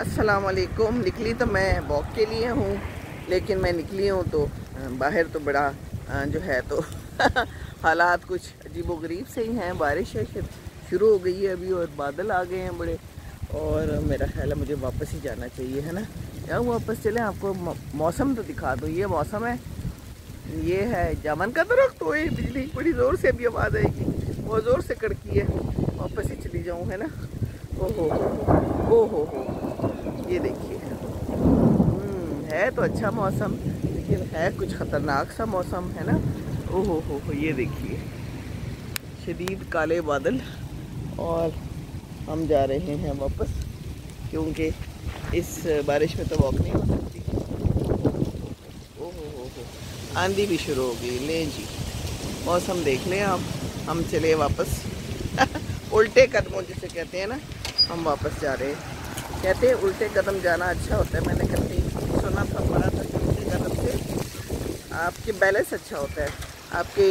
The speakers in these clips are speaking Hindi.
अस्सलाम वालेकुम। निकली तो मैं वॉक के लिए हूँ, लेकिन मैं निकली हूँ तो बाहर तो बड़ा जो है तो हालात कुछ अजीबोगरीब से ही हैं। बारिश है शुरू हो गई है अभी और बादल आ गए हैं बड़े, और मेरा ख्याल है मुझे वापस ही जाना चाहिए, है ना। क्या वापस चलें, आपको मौसम तो दिखा दूँ। ये मौसम है, ये है जामन का दरख्त। तो ये बिजली बड़ी ज़ोर से अभी आवाज़ आएगी, बहुत ज़ोर से कड़की है। वापस ही चली जाऊँ, है ना। ओहो ओहो ये देखिए, है तो अच्छा मौसम, लेकिन है कुछ ख़तरनाक सा मौसम, है ना। ओहो हो ये देखिए, शदीद काले बादल, और हम जा रहे हैं वापस, क्योंकि इस बारिश में तो वॉक नहीं हो सकती। ओहो हो आंधी भी शुरू हो गई। ले जी, मौसम देख लें आप। हम चले वापस उल्टे कदमों जिसे कहते हैं ना, हम वापस जा रहे हैं। कहते हैं उल्टे कदम जाना अच्छा होता है। मैंने कभी सुना था, पढ़ा था कि उल्टे कदम से आपके बैलेंस अच्छा होता है, आपके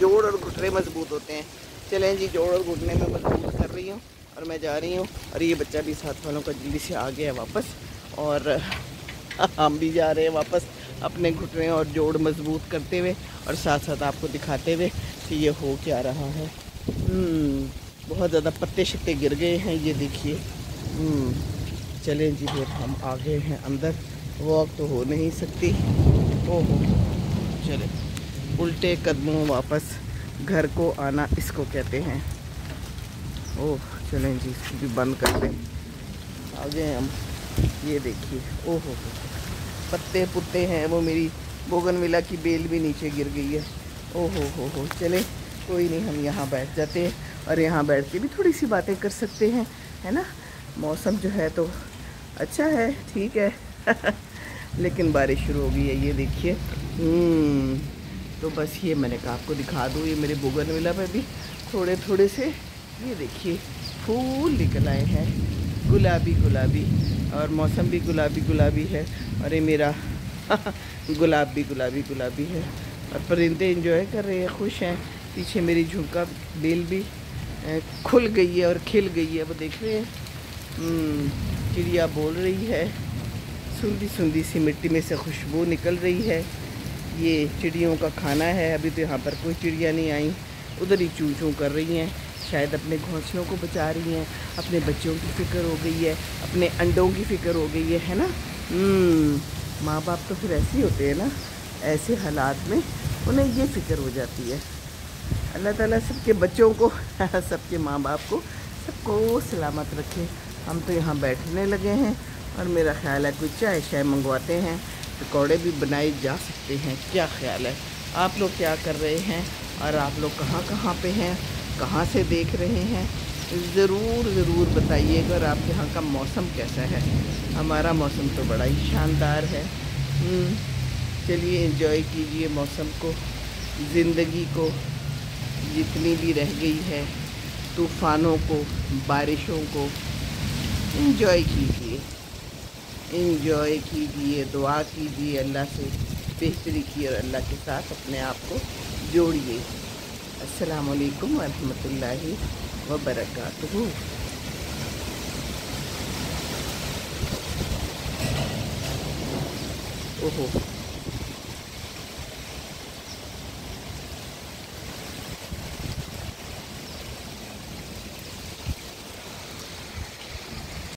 जोड़ और घुटने मजबूत होते हैं। चलें जी, जोड़ और घुटने में मजबूत कर रही हूँ और मैं जा रही हूँ, और ये बच्चा भी साथ वालों का जल्दी से आ गया है वापस, और हम भी जा रहे हैं वापस अपने घुटने और जोड़ मजबूत करते हुए, और साथ साथ आपको दिखाते हुए कि ये हो क्या रहा है। बहुत ज़्यादा पत्ते शत्ते गिर गए हैं, ये देखिए। चलें जी, फिर हम आ गए हैं अंदर, वॉक तो हो नहीं सकती। ओहो, चले उल्टे कदमों वापस घर को आना इसको कहते हैं। ओह चलें जी, इसको भी बंद कर दें। आ गए हम, ये देखिए। ओहो पत्ते पुत्ते हैं, वो मेरी बोगनविला की बेल भी नीचे गिर गई है। ओहो हो चले, कोई नहीं, हम यहाँ बैठ जाते हैं और यहाँ बैठ के भी थोड़ी सी बातें कर सकते हैं, है ना। मौसम जो है तो अच्छा है, ठीक है लेकिन बारिश शुरू हो गई है, ये देखिए। तो बस ये मैंने कहा आपको दिखा दूँ। ये मेरे बोगनविला पे भी थोड़े थोड़े से, ये देखिए, फूल निकल आए हैं, गुलाबी गुलाबी, और मौसम भी गुलाबी गुलाबी है, और ये मेरा गुलाब भी गुलाबी गुलाबी है, और परिंदे इंजॉय कर रहे हैं, खुश हैं। पीछे मेरी झुमका बेल भी खुल गई है और खिल गई है, वो देख रहे हैं। चिड़िया बोल रही है, सुंदी सुंदी सी मिट्टी में से खुशबू निकल रही है। ये चिड़ियों का खाना है। अभी तो यहाँ पर कोई चिड़िया नहीं आई, उधर ही चूं चूं कर रही हैं, शायद अपने घोंसलों को बचा रही हैं। अपने बच्चों की फ़िक्र हो गई है, अपने अंडों की फ़िक्र हो गई है ना। माँ बाप तो फिर ऐसे ही होते हैं ना, ऐसे हालात में उन्हें ये फ़िक्र हो जाती है। अल्लाह ताला सबके बच्चों को सबके माँ बाप को सबको सलामत रखे। हम तो यहाँ बैठने लगे हैं, और मेरा ख्याल है कुछ चाय शाय मंगवाते हैं, पकौड़े भी बनाए जा सकते हैं। क्या ख्याल है, आप लोग क्या कर रहे हैं, और आप लोग कहाँ कहाँ पे हैं, कहाँ से देख रहे हैं, ज़रूर बताइएगा। और आपके यहाँ का मौसम कैसा है। हमारा मौसम तो बड़ा ही शानदार है। चलिए एंजॉय कीजिए मौसम को, ज़िंदगी को, जितनी भी रह गई है, तूफ़ानों को, बारिशों को एंजॉय कीजिए, दुआ कीजिए अल्लाह से बेहतरी की, और अल्लाह के साथ अपने आप को जोड़िए। अस्सलाम वालेकुम व रहमतुल्लाहि व बरकातुहू। ओहो